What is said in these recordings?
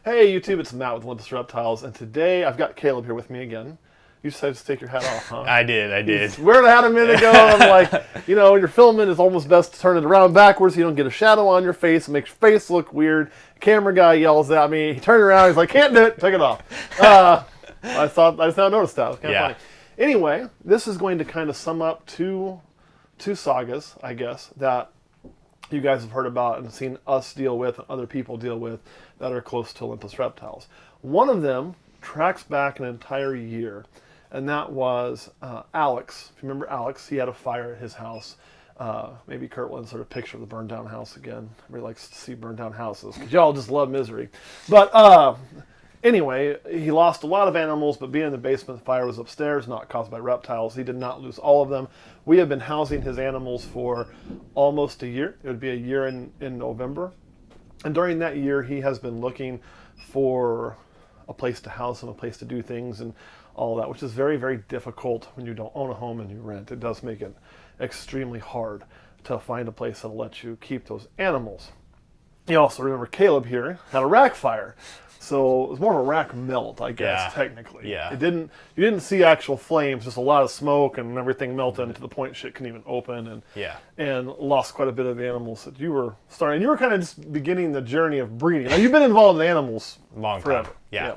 Hey YouTube, it's Matt with Olympus Reptiles, and today I've got Caleb here with me again. You decided to take your hat off, huh? I did. Wearing a hat a minute ago, and I'm like, when you're filming, it's almost best to turn it around backwards so you don't get a shadow on your face. It makes your face look weird. Camera guy yells at me. He turned around, he's like, can't do it, take it off. I just now noticed that. It was kind of funny. Anyway, this is going to kind of sum up two sagas, I guess, that you guys have heard about and seen us deal with and other people deal with that are close to Olympus Reptiles. One of them tracks back an entire year, and that was Alex. If you remember Alex, he had a fire at his house. Maybe Kurt will insert a picture of the burned down house again. Everybody likes to see burned down houses because y'all just love misery. But anyway, he lost a lot of animals, but being in the basement, the fire was upstairs, not caused by reptiles. He did not lose all of them. We have been housing his animals for almost a year. It would be a year in November. And during that year, he has been looking for a place to house them, a place to do things and all that, which is very, very difficult when you don't own a home and you rent. It does make it extremely hard to find a place that'll let you keep those animals. You also remember Caleb here had a rack fire. So it was more of a rack melt, I guess, technically. Yeah. You didn't see actual flames, just a lot of smoke and everything melted to the point shit couldn't even open and lost quite a bit of the animals that you were starting. You were kind of just beginning the journey of breeding. Now you've been involved in animals forever. Yeah.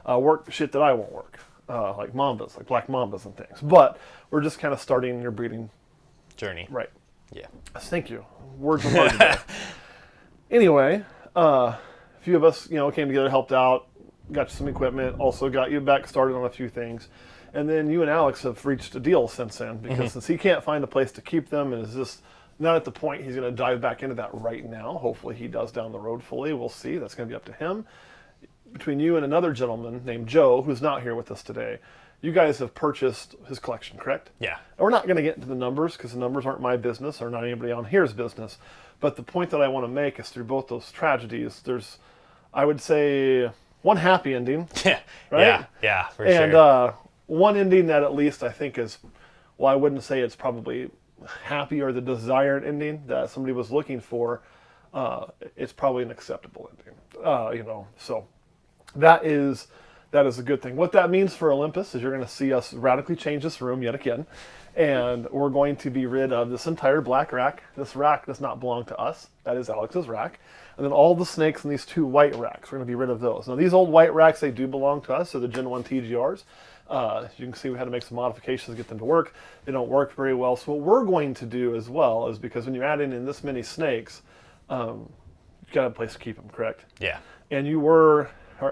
Work shit that I won't work. Like mambas, like black mambas and things. But we're just kind of starting your breeding journey. Right. Yeah. Thank you. Words of wisdom. Anyway, few of us, came together, helped out, got you some equipment, also got you back started on a few things. And then you and Alex have reached a deal since then, because since he can't find a place to keep them and is just not at the point he's going to dive back into that right now. Hopefully he does down the road fully. We'll see. That's going to be up to him. Between you and another gentleman named Joe, who's not here with us today, you guys have purchased his collection, correct? Yeah. And we're not going to get into the numbers because the numbers aren't my business or not anybody on here's business. But the point that I want to make is through both those tragedies, there's, I would say, one happy ending. Yeah. Right? Yeah, for sure. And one ending that at least I think is, well, I wouldn't say it's probably happy or the desired ending that somebody was looking for. It's probably an acceptable ending. So that is a good thing. What that means for Olympus is you're going to see us radically change this room yet again. And we're going to be rid of this entire black rack. This rack does not belong to us. That is Alex's rack. And then all the snakes in these two white racks, we're going to be rid of those. Now these old white racks, they do belong to us. So the Gen 1 TGRs. You can see we had to make some modifications to get them to work. They don't work very well. So what we're going to do as well is, because when you're adding in this many snakes, you've got a place to keep them, correct? Yeah. And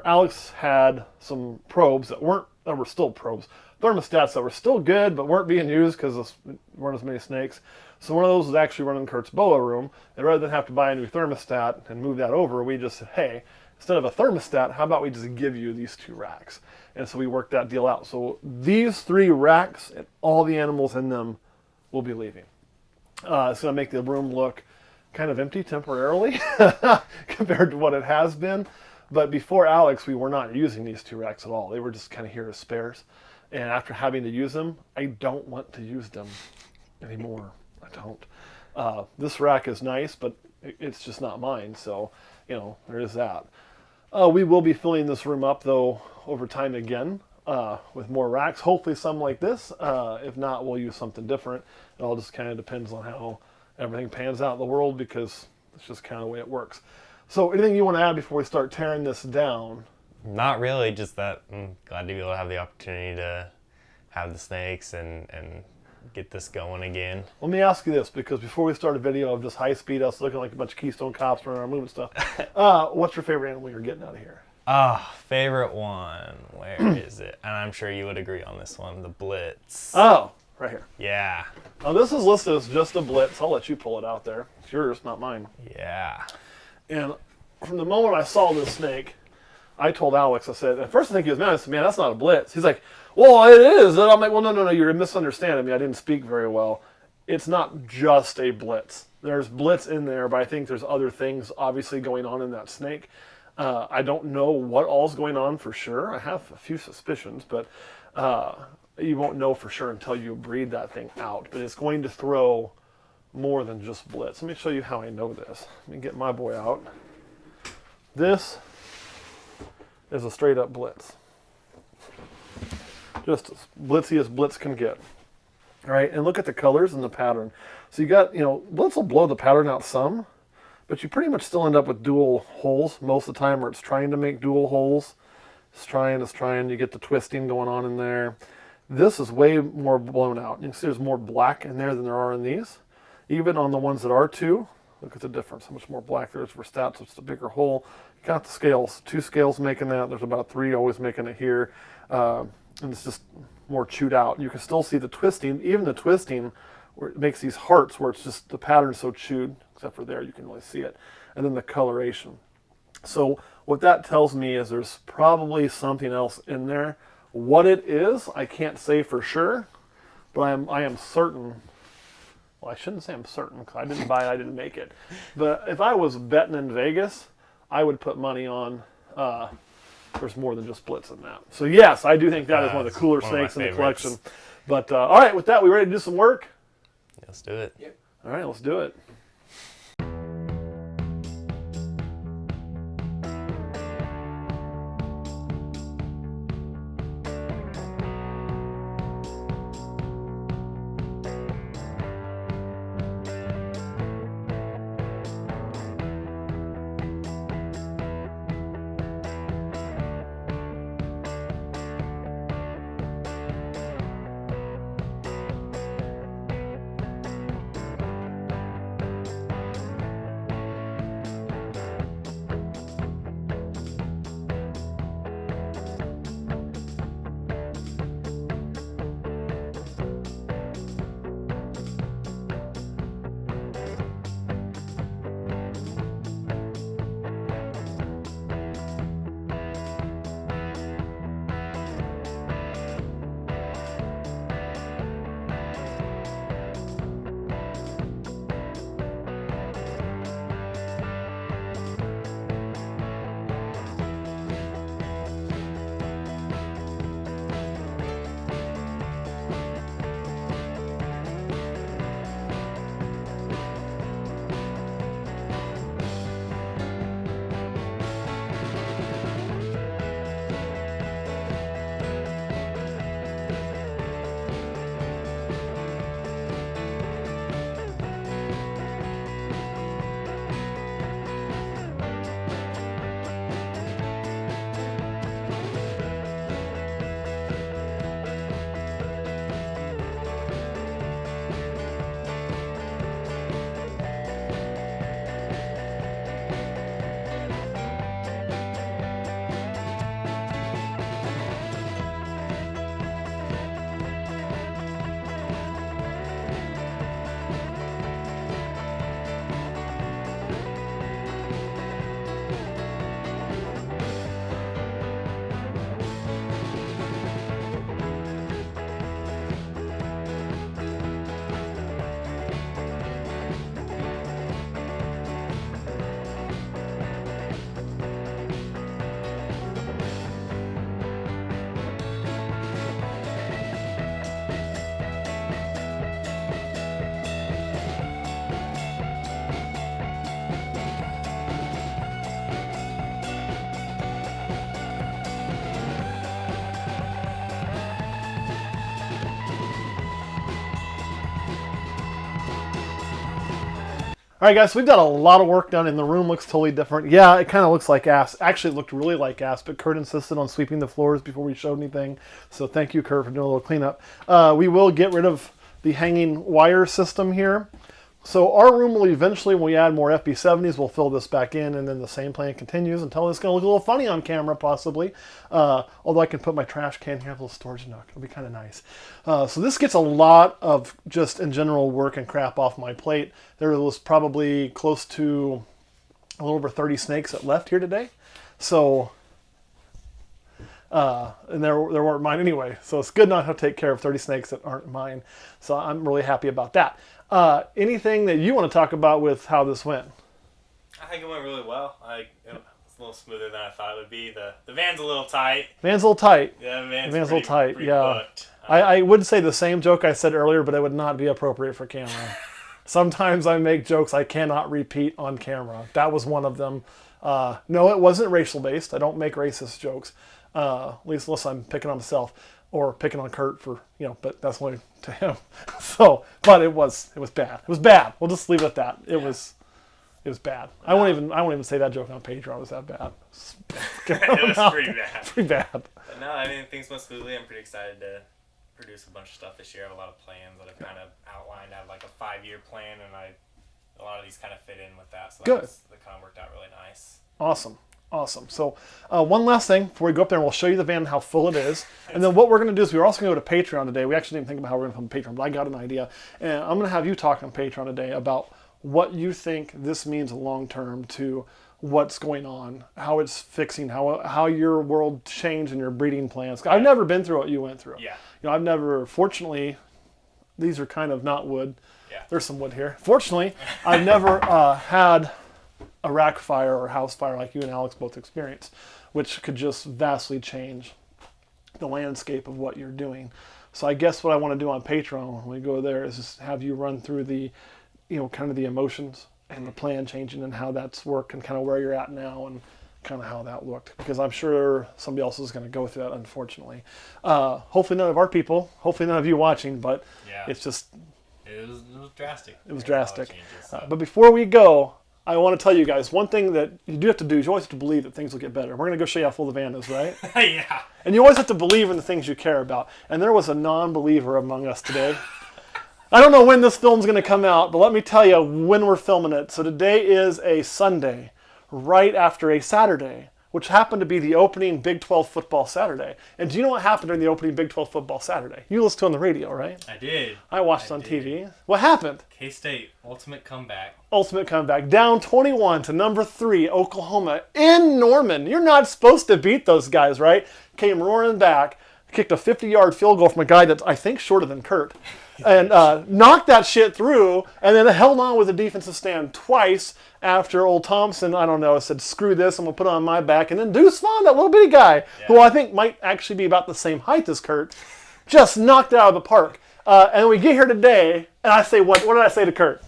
Alex had some probes that were still probes, thermostats that were still good but weren't being used because there weren't as many snakes. So one of those was actually running Kurt's boa room, and rather than have to buy a new thermostat and move that over, we just said, hey, instead of a thermostat, how about we just give you these two racks? And so we worked that deal out. So these three racks and all the animals in them will be leaving. It's going to make the room look kind of empty temporarily compared to what it has been. But before Alex, we were not using these two racks at all. They were just kind of here as spares. And after having to use them, I don't want to use them anymore. I don't. This rack is nice, but it's just not mine. So, there is that. We will be filling this room up, though, over time again with more racks. Hopefully some like this. If not, we'll use something different. It all just kind of depends on how everything pans out in the world, because it's just kind of the way it works. So anything you want to add before we start tearing this down? Not really, just that I'm glad to be able to have the opportunity to have the snakes and get this going again. Let me ask you this, because before we start a video of just high speed, us looking like a bunch of Keystone cops running around moving stuff, what's your favorite animal you're getting out of here? Favorite one. Where is it? And I'm sure you would agree on this one, the Blitz. Oh, right here. Yeah. Now this is listed as just a Blitz. I'll let you pull it out there. It's yours, not mine. Yeah. And from the moment I saw this snake, I told Alex, I said, at first I think he was mad. I said, man, that's not a Blitz. He's like, well, it is. And I'm like, well, no, you're misunderstanding me. I didn't speak very well. It's not just a Blitz. There's Blitz in there, but I think there's other things obviously going on in that snake. I don't know what all's going on for sure. I have a few suspicions, but you won't know for sure until you breed that thing out. But it's going to throw more than just Blitz. Let me show you how I know this. Let me get my boy out. This is a straight up blitz. Just as blitzy as blitz can get. All right, and look at the colors and the pattern. So you got, blitz will blow the pattern out some, but you pretty much still end up with dual holes most of the time, where it's trying to make dual holes. It's trying, you get the twisting going on in there. This is way more blown out. You can see there's more black in there than there are in these. Even on the ones that are two, look at the difference, how much more black there is for stats, so it's a bigger hole. You got the scales, 2 scales making that. There's about 3 always making it here. And it's just more chewed out. You can still see the twisting, even the twisting, where it makes these hearts where it's just the pattern's so chewed, except for there you can really see it. And then the coloration. So what that tells me is there's probably something else in there. What it is, I can't say for sure, but I am certain. Well, I shouldn't say I'm certain, because I didn't buy it, I didn't make it. But if I was betting in Vegas, I would put money on there's more than just blitz in that. So yes, I do think that is one of the cooler snakes in the collection. But all right, with that, we ready to do some work? Let's do it. Yep. All right, let's do it. All right, guys, so we've got a lot of work done, and the room looks totally different. Yeah, it kind of looks like ass. Actually, it looked really like ass, but Kurt insisted on sweeping the floors before we showed anything. So thank you, Kurt, for doing a little cleanup. We will get rid of the hanging wire system here. So our room will eventually, when we add more FB70s, we'll fill this back in, and then the same plan continues until it's going to look a little funny on camera, possibly. Although I can put my trash can here, have a little storage nook. It'll be kind of nice. So this gets a lot of just, in general, work and crap off my plate. There was probably close to a little over 30 snakes that left here today. So, and there weren't mine anyway. So it's good not to take care of 30 snakes that aren't mine. So I'm really happy about that. Anything that you want to talk about with how this went? I think it went really well. It's a little smoother than I thought it would be. The van's a little tight. Van's a little tight. Yeah, the van's a little tight. pretty Yeah, booked. I would say the same joke I said earlier, but it would not be appropriate for camera. Sometimes I make jokes I cannot repeat on camera. That was one of them. No, it wasn't racial based. I don't make racist jokes, at least unless I'm picking on myself or picking on Kurt for, but that's only to him. So, but it was bad. It was bad. We'll just leave it at that. It was bad. I won't even say that joke on Patreon. It was that bad. It was pretty bad. Pretty bad. But no, I mean, things went smoothly. I'm pretty excited to produce a bunch of stuff this year. I have a lot of plans that I've kind of outlined. I have like a 5-year plan, and a lot of these kind of fit in with that. So Good. That kind of worked out really nice. Awesome. So one last thing before we go up there, and we'll show you the van and how full it is. And then what we're going to do is we're also going to go to Patreon today. We actually didn't think about how we're going to film Patreon, but I got an idea. And I'm going to have you talk on Patreon today about what you think this means long term to what's going on, how it's fixing, how your world changed and your breeding plans. I've never been through what you went through. Yeah. I've never, fortunately, these are kind of not wood. Yeah. There's some wood here. Fortunately, I've never had a rack fire or house fire like you and Alex both experienced, which could just vastly change the landscape of what you're doing. So I guess what I want to do on Patreon when we go there is just have you run through the, kind of the emotions and the plan changing and how that's worked and kind of where you're at now and kind of how that looked. Because I'm sure somebody else is going to go through that, unfortunately. Hopefully none of our people, hopefully none of you watching, but it's just... It was drastic. It was drastic. Changes, but before we go, I want to tell you guys one thing that you do have to do is you always have to believe that things will get better. We're going to go show you how full the van is, right? Yeah. And you always have to believe in the things you care about. And there was a non-believer among us today. I don't know when this film's going to come out, but let me tell you when we're filming it. So today is a Sunday, right after a Saturday, which happened to be the opening Big 12 football Saturday. And do you know what happened during the opening Big 12 football Saturday? You listened to it on the radio, right? I did. I watched it on TV. What happened? K-State, ultimate comeback. Ultimate comeback. Down 21 to number 3, Oklahoma in Norman. You're not supposed to beat those guys, right? Came roaring back, kicked a 50-yard field goal from a guy that's, I think, shorter than Kurt. And knocked that shit through, and then held on with a defensive stand twice after old Thompson, I don't know, said, screw this, I'm going to put it on my back. And then Deuce Vaughn, that little bitty guy, who I think might actually be about the same height as Kurt, just knocked it out of the park. And we get here today, and I say, what did I say to Kurt?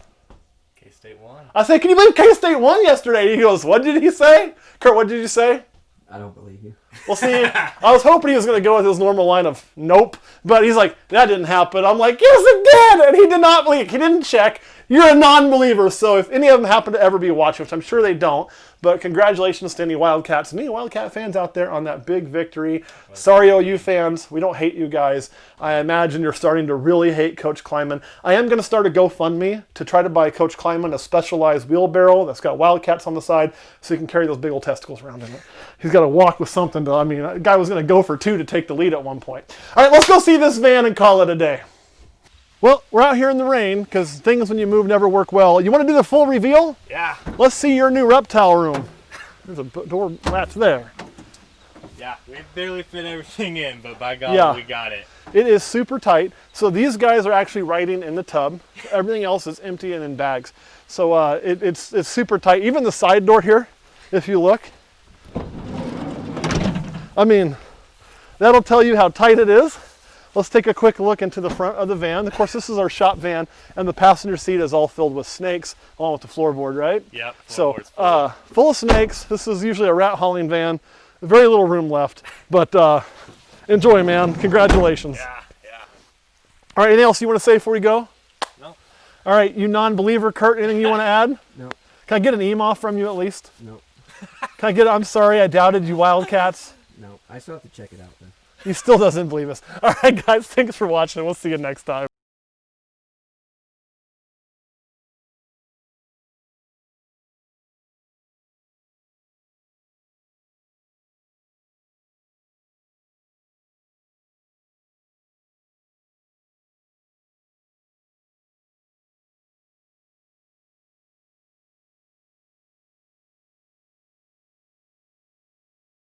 K-State won. I say, can you believe K-State won yesterday? He goes, what did he say? Kurt, what did you say? I don't believe you. Well, see, I was hoping he was going to go with his normal line of nope, but he's like, that didn't happen. I'm like, yes, it did, and he did not believe. He didn't check. You're a non-believer, so if any of them happen to ever be watching, which I'm sure they don't, but congratulations to any Wildcats and any Wildcat fans out there on that big victory. Sorry, OU fans. We don't hate you guys. I imagine you're starting to really hate Coach Kleiman. I am going to start a GoFundMe to try to buy Coach Kleiman a specialized wheelbarrow that's got Wildcats on the side so he can carry those big old testicles around in it. He's got to walk with something to, a guy was going to go for 2 to take the lead at one point. All right, let's go see this van and call it a day. Well, we're out here in the rain because things when you move never work well. You want to do the full reveal? Yeah. Let's see your new reptile room. There's a door latch there. Yeah, we barely fit everything in, but by God, we got it. It is super tight. So these guys are actually riding in the tub. Everything else is empty and in bags. So it's super tight. Even the side door here, if you look. That'll tell you how tight it is. Let's take a quick look into the front of the van. Of course, this is our shop van, and the passenger seat is all filled with snakes, along with the floorboard, right? Yep. So, full of snakes. This is usually a rat hauling van. Very little room left, but enjoy, man. Congratulations. Yeah. All right, anything else you want to say before we go? No. All right, you non-believer, Kurt, anything you want to add? No. Can I get an email from you at least? No. Can I get I'm sorry, I doubted you Wildcats? No. I still have to check it out then. He still doesn't believe us. All right, guys, thanks for watching. We'll see you next time.